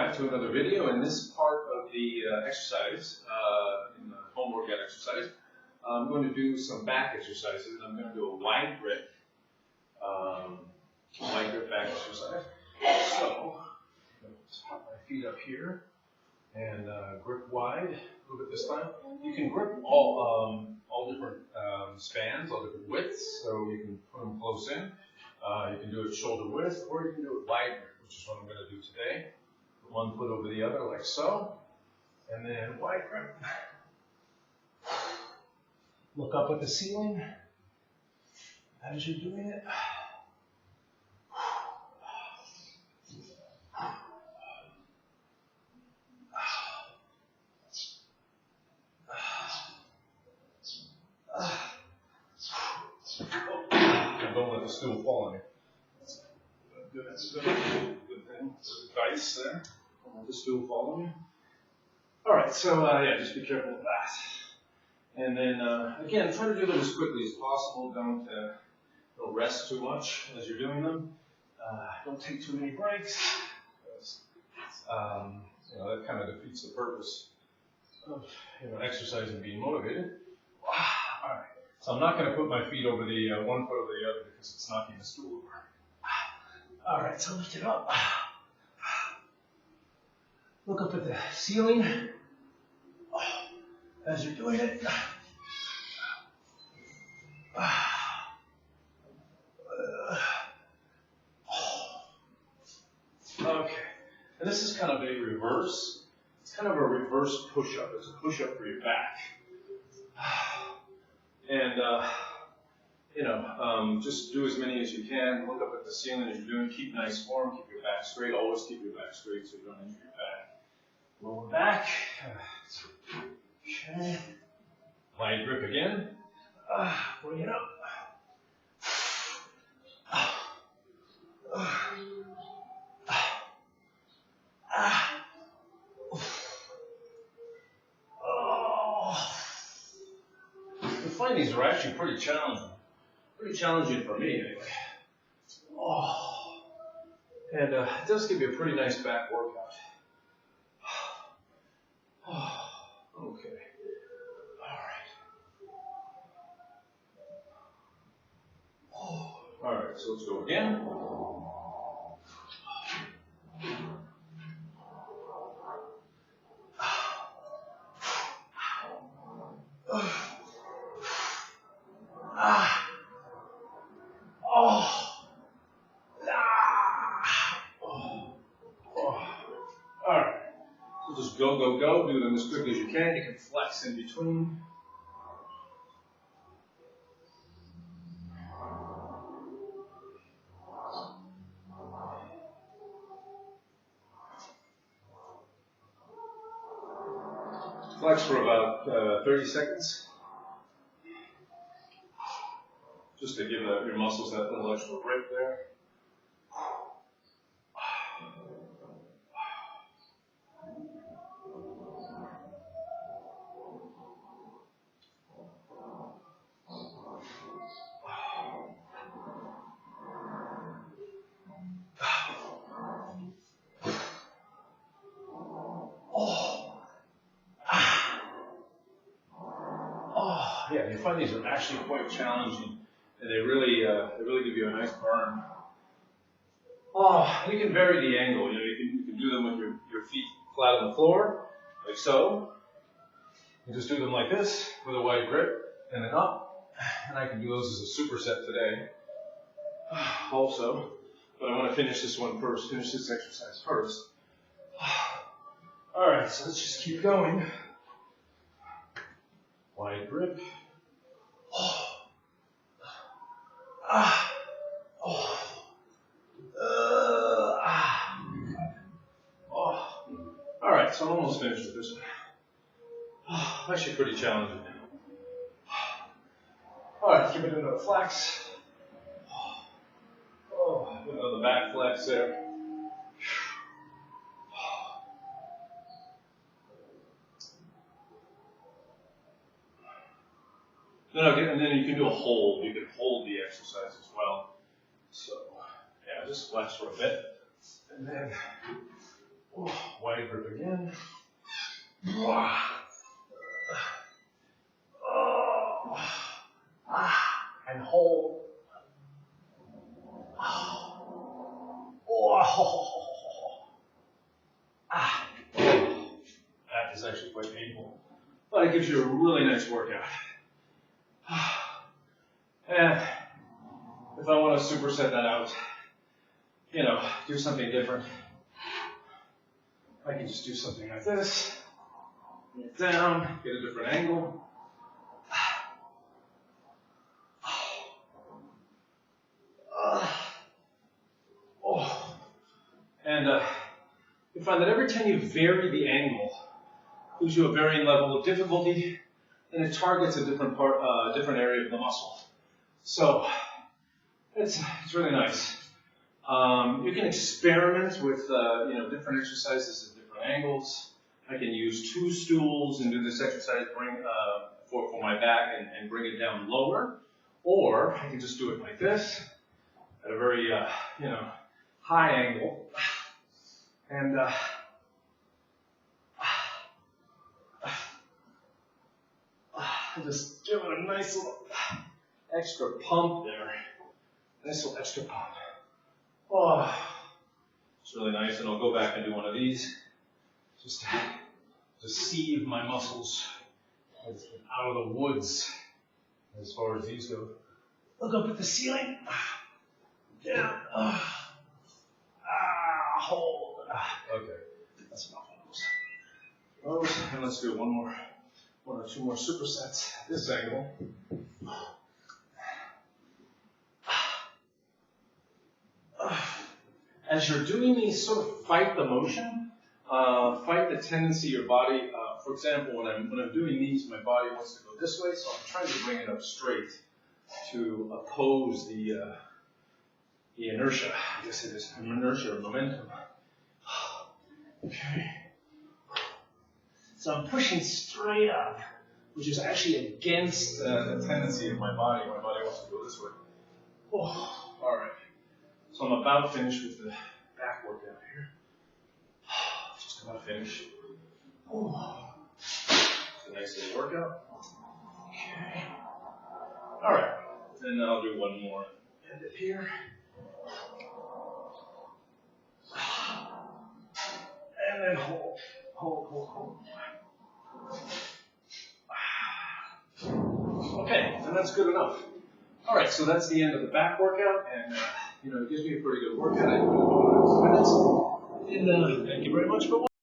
back to another video. In this part of the exercise, in the home workout exercise, I'm going to do some back exercises. I'm going to do a wide grip back exercise. So, I'm going to pop my feet up here and grip wide a little bit this time. You can grip all different spans, all different widths, so you can put them close in. You can do it shoulder width, or you can do it wide grip, which is what I'm going to do today. Put one foot over the other, like so, and then wide grip. Look up at the ceiling as you're doing it. Don't let the stool fall on you. That's a good thing. Advice there. Don't let the stool fall on you. Alright, so yeah, just be careful with that. And then again, try to do them as quickly as possible. Don't rest too much as you're doing them. Don't take too many breaks. Because, that kind of defeats the purpose of exercise and being motivated. Alright. So I'm not going to put my feet over the one foot over the other because it's knocking the stool over. All right, so lift it up. Look up at the ceiling as you're doing it. Okay, and this is kind of a reverse. It's kind of a reverse push-up. It's a push-up for your back. And, just do as many as you can. Look up at the ceiling as you're doing. Keep nice form. Keep your back straight. Always keep your back straight so you don't injure your back. Lower back. Okay. Wide grip again. Bring it up. I find these are actually pretty challenging. Pretty challenging for me, anyway. And it does give you a pretty nice back workout. Okay. All right, so let's go again. Alright, so just go, go, go. Do them as quickly as you can. You can flex in between. Flex for about 30 seconds. Just to give your muscles that little extra grip there. Yeah, you find these are actually quite challenging, and they really give you a nice burn. And you can vary the angle. You can do them with your feet flat on the floor, like so. You just do them like this with a wide grip, and then up. And I can do those as a superset today, also. But I want to finish this one first. Finish this exercise first. All right, so let's just keep going. Wide grip. All right, so I'm almost finished with this one. Actually pretty challenging. All right, keep it into a flex. Another back flex there. And then you can do a hold. You can hold the exercise as well. So, yeah, just flex for a bit. And then Wide grip again. And hold. That is actually quite painful, but it gives you a really nice workout. And if I want to superset that out, you know, do something different, I can just do something like this, get down, get a different angle. And you find that every time you vary the angle, it gives you a varying level of difficulty, and it targets a different part, different area of the muscle. So it's really nice. You can experiment with different exercises at different angles. I can use 2 stools and do this exercise for my back and bring it down lower, or I can just do it like this at a very high angle, and just give it a nice little extra pump there. Nice little extra pump. Oh, it's really nice, and I'll go back and do one of these just to sieve my muscles out of the woods as far as these go. Look up at the ceiling. Down. Hold. Okay, that's enough of those. And let's do one or 2 more supersets at this angle. As you're doing these, sort of fight the motion, fight the tendency of your body. For example, when I'm doing these, my body wants to go this way, so I'm trying to bring it up straight to oppose the inertia. I guess it is inertia or momentum. Okay. So I'm pushing straight up, which is actually against the tendency of my body. My body wants to go this way. Oh, all right. So I'm about finished with the back workout here. Just about finished. Oh. It's a nice little workout. Okay. All right. And then I'll do one more. End it here. And then hold. Okay, and that's good enough. All right, so that's the end of the back workout, and it gives me a pretty good workout. I can do it in 2 minutes. And thank you very much for watching.